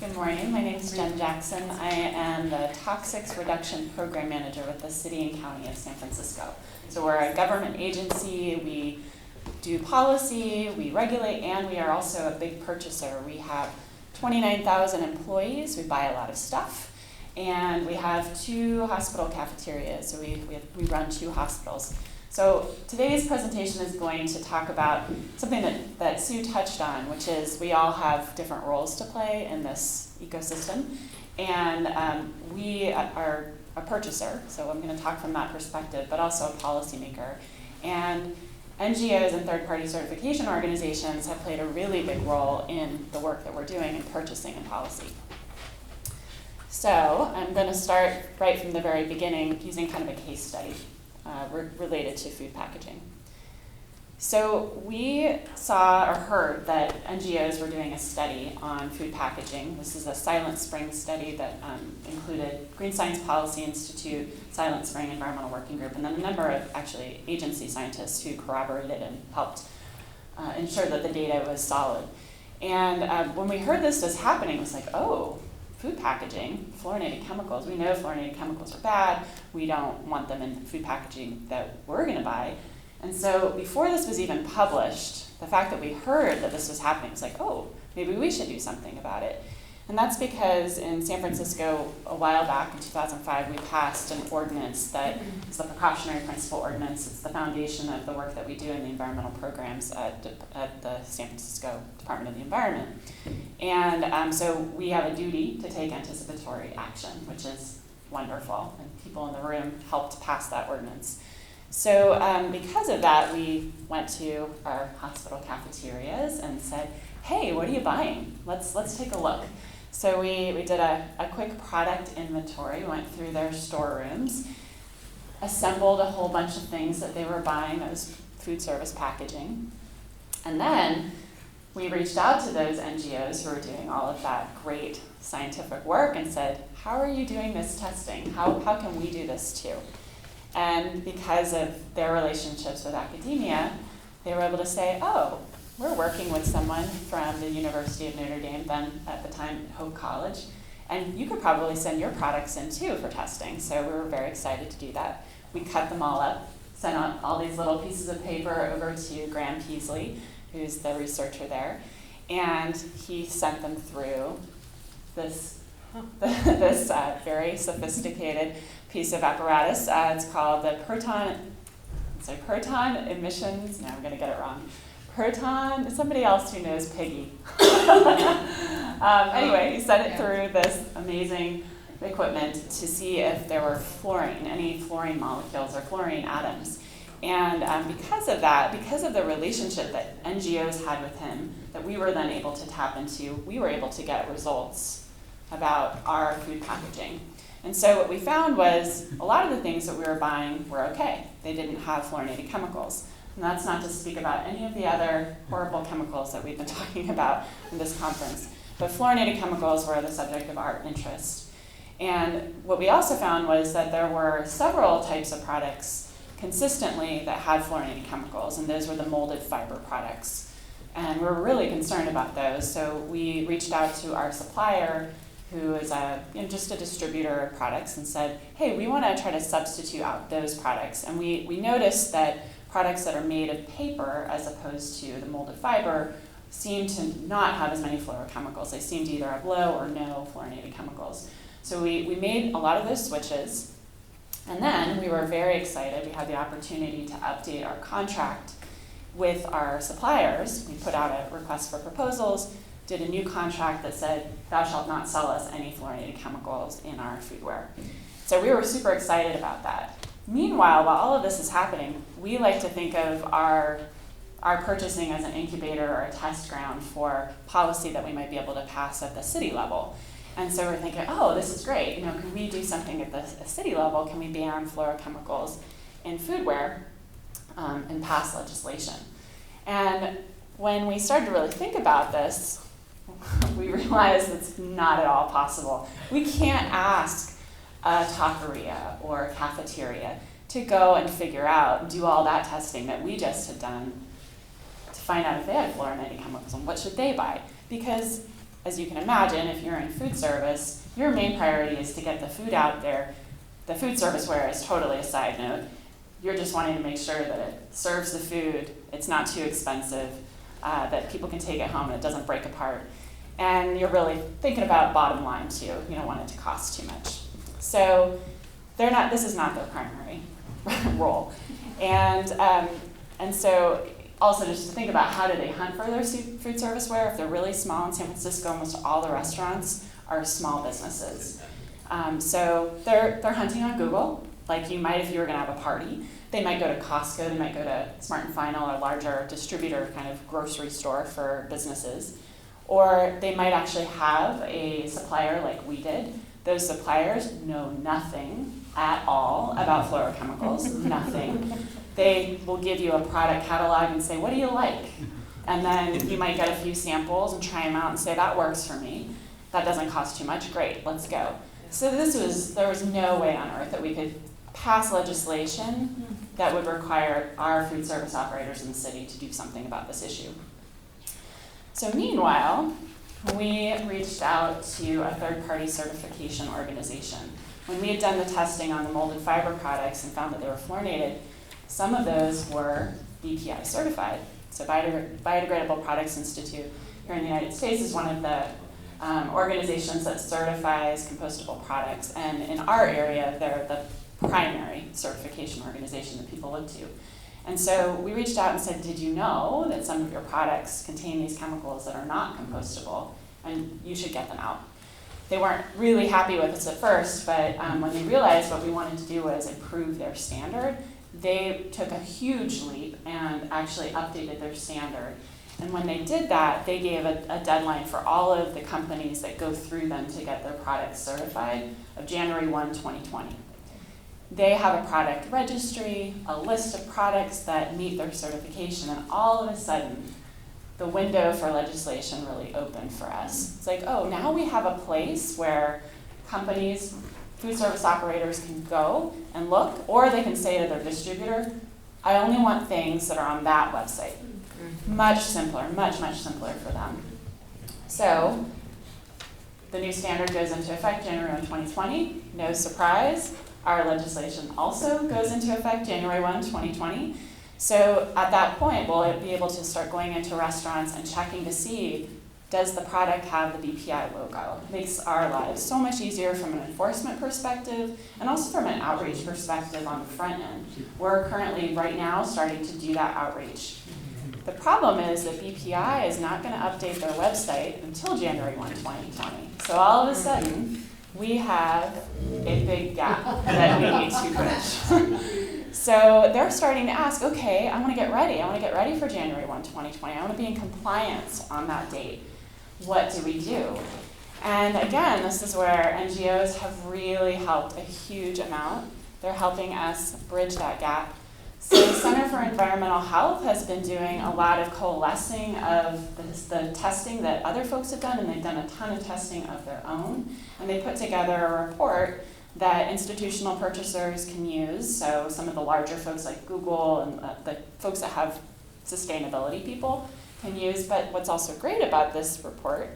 Good morning. My name is Jen Jackson. I am the Toxics Reduction Program Manager with the City and County of San Francisco. So we're a government agency. We do policy, we regulate, and we are also a big purchaser. We have 29,000 employees. We buy a lot of stuff. And we have 2 hospital cafeterias. So we run 2 hospitals. So today's presentation is going to talk about something that Sue touched on, which is we all have different roles to play in this ecosystem. And we are a purchaser, so I'm going to talk from that perspective, but also a policymaker. And NGOs and third-party certification organizations have played a really big role in the work that we're doing in purchasing and policy. So I'm going to start right from the very beginning using kind of a case study related to food packaging. So we saw or heard that NGOs were doing a study on food packaging. This is a Silent Spring study that included Green Science Policy Institute, Silent Spring Environmental Working Group, and then a number of actually agency scientists who corroborated and helped ensure that the data was solid. And when we heard this was happening, it was like, oh, food packaging, fluorinated chemicals. We know fluorinated chemicals are bad. We don't want them in food packaging that we're going to buy. And so before this was even published, the fact that we heard that this was happening was like, oh, maybe we should do something about it. And that's because in San Francisco, a while back in 2005, we passed an ordinance that is the precautionary principle ordinance. It's the foundation of the work that we do in the environmental programs at the San Francisco Department of the Environment. And so we have a duty to take anticipatory action, which is wonderful. And people in the room helped pass that ordinance. So because of that, we went to our hospital cafeterias and said, hey, what are you buying? Let's take a look. So we did a quick product inventory. We went through their storerooms, assembled a whole bunch of things that they were buying that was food service packaging. And then we reached out to those NGOs who were doing all of that great scientific work and said, how are you doing this testing? How can we do this too? And because of their relationships with academia, they were able to say, oh, we're working with someone from the University of Notre Dame, then at the time Hope College, and you could probably send your products in too for testing. So we were very excited to do that. We cut them all up, sent out all these little pieces of paper over to Graham Peasley, who's the researcher there, and he sent them through this very sophisticated piece of apparatus. It's called the proton emissions. No, I'm going to get it wrong. Somebody else who knows Piggy. Anyway, he sent it through this amazing equipment to see if there were any fluorine molecules or fluorine atoms. And because of that, because of the relationship that NGOs had with him, that we were then able to tap into, we were able to get results about our food packaging. And so what we found was a lot of the things that we were buying were okay. They didn't have fluorinated chemicals. And that's not to speak about any of the other horrible chemicals that we've been talking about in this conference. But fluorinated chemicals were the subject of our interest. And what we also found was that there were several types of products consistently that had fluorinated chemicals, and those were the molded fiber products. And we were really concerned about those, so we reached out to our supplier, who is just a distributor of products, and said, hey, we want to try to substitute out those products. And we noticed that products that are made of paper as opposed to the molded fiber seem to not have as many fluorochemicals. They seem to either have low or no fluorinated chemicals. So we made a lot of those switches. And then we were very excited. We had the opportunity to update our contract with our suppliers. We put out a request for proposals, did a new contract that said, thou shalt not sell us any fluorinated chemicals in our foodware. So we were super excited about that. Meanwhile, while all of this is happening, we like to think of our purchasing as an incubator or a test ground for policy that we might be able to pass at the city level. And so we're thinking, oh, this is great. Can we do something at the city level? Can we ban fluorochemicals in foodware and pass legislation? And when we started to really think about this, we realized it's not at all possible. We can't ask a taqueria or a cafeteria to go and figure out, do all that testing that we just had done to find out if they had fluorinated chemicals and what should they buy. Because as you can imagine, if you're in food service, your main priority is to get the food out there. The food serviceware is totally a side note. You're just wanting to make sure that it serves the food, it's not too expensive, that people can take it home and it doesn't break apart. And you're really thinking about bottom line too. You don't want it to cost too much. So this is not their primary role. And so also just to think about how do they hunt for their food serviceware. If they're really small in San Francisco, almost all the restaurants are small businesses. So they're hunting on Google, like you might if you were going to have a party. They might go to Costco, they might go to Smart & Final, a larger distributor kind of grocery store for businesses. Or they might actually have a supplier like we did. Those suppliers know nothing at all about fluorochemicals, nothing. They will give you a product catalog and say, what do you like? And then you might get a few samples and try them out and say, that works for me. That doesn't cost too much, great, let's go. So there was no way on earth that we could pass legislation that would require our food service operators in the city to do something about this issue. So meanwhile, we reached out to a third-party certification organization. When we had done the testing on the molded fiber products and found that they were fluorinated, some of those were BPI certified. So Biodegradable Products Institute here in the United States is one of the organizations that certifies compostable products. And in our area, they're the primary certification organization that people look to. And so we reached out and said, did you know that some of your products contain these chemicals that are not compostable, and you should get them out? They weren't really happy with us at first, but when they realized what we wanted to do was improve their standard, they took a huge leap and actually updated their standard. And when they did that, they gave a deadline for all of the companies that go through them to get their products certified of January 1, 2020. They have a product registry, a list of products that meet their certification, and all of a sudden, the window for legislation really opened for us. It's like, oh, now we have a place where companies, food service operators can go and look, or they can say to their distributor, I only want things that are on that website. Much simpler, much, much simpler for them. So the new standard goes into effect January 1, 2020. No surprise. Our legislation also goes into effect January 1, 2020. So at that point, we'll be able to start going into restaurants and checking to see, does the product have the BPI logo? It makes our lives so much easier from an enforcement perspective and also from an outreach perspective on the front end. We're currently, right now, starting to do that outreach. The problem is that BPI is not going to update their website until January 1, 2020. So all of a sudden, we have a big gap that we need to bridge. So they're starting to ask, okay, I want to get ready. I want to get ready for January 1, 2020. I want to be in compliance on that date. What do we do? And again, this is where NGOs have really helped a huge amount. They're helping us bridge that gap. So the Center for Environmental Health has been doing a lot of coalescing of the testing that other folks have done, and they've done a ton of testing of their own. And they put together a report that institutional purchasers can use, so some of the larger folks like Google and the folks that have sustainability people can use. But what's also great about this report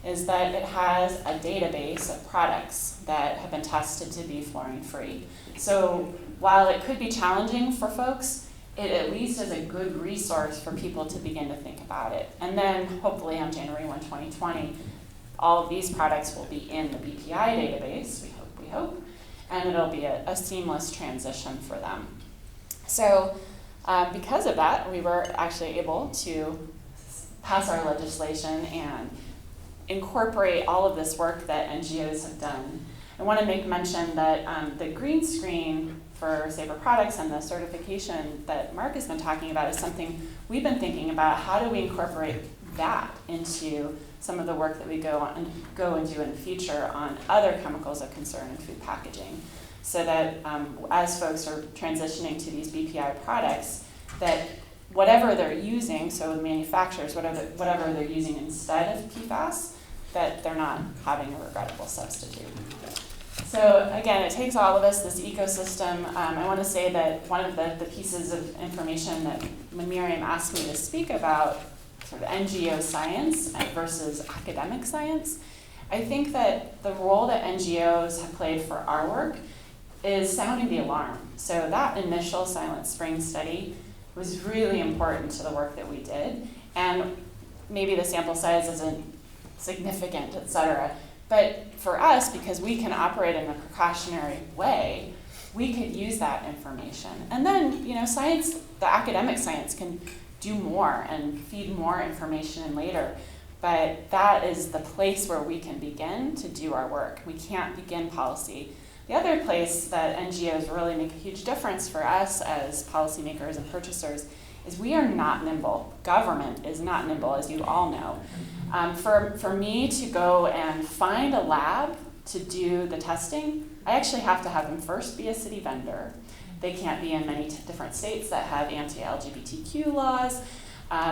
is that it has a database of products that have been tested to be fluorine-free. So while it could be challenging for folks, it at least is a good resource for people to begin to think about it. And then hopefully on January 1, 2020, all of these products will be in the BPI database, we hope, and it'll be a seamless transition for them. So because of that, we were actually able to pass our legislation and incorporate all of this work that NGOs have done. I want to make mention that the green screen for safer products and the certification that Mark has been talking about is something we've been thinking about. How do we incorporate that into some of the work that we go and do in the future on other chemicals of concern in food packaging, so that as folks are transitioning to these BPI products, that whatever they're using, so the manufacturers, whatever they're using instead of PFAS, that they're not having a regrettable substitute. So again, it takes all of us, this ecosystem. I want to say that one of the pieces of information that when Miriam asked me to speak about sort of NGO science versus academic science, I think that the role that NGOs have played for our work is sounding the alarm. So that initial Silent Spring study was really important to the work that we did. And maybe the sample size isn't significant, et cetera. But for us, because we can operate in a precautionary way, we could use that information. And then, science, the academic science can do more and feed more information in later. But that is the place where we can begin to do our work. We can't begin policy. The other place that NGOs really make a huge difference for us as policymakers and purchasers is we are not nimble. Government is not nimble, as you all know. For me to go and find a lab to do the testing, I actually have to have them first be a city vendor. They can't be in many different states that have anti-LGBTQ laws.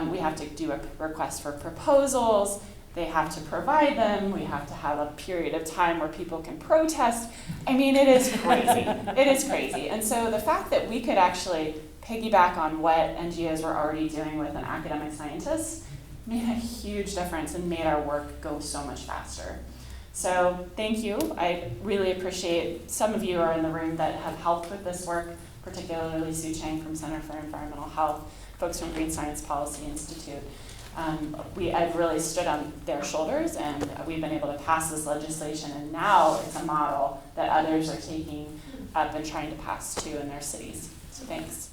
We have to do a request for proposals. They have to provide them. We have to have a period of time where people can protest. I mean, it is crazy. It is crazy. And so the fact that we could actually piggyback on what NGOs were already doing with an academic scientist made a huge difference and made our work go so much faster. So thank you. I really appreciate some of you are in the room that have helped with this work, particularly Sue Chang from Center for Environmental Health, folks from Green Science Policy Institute. I've really stood on their shoulders, and we've been able to pass this legislation, and now it's a model that others are taking up and trying to pass to in their cities. So thanks.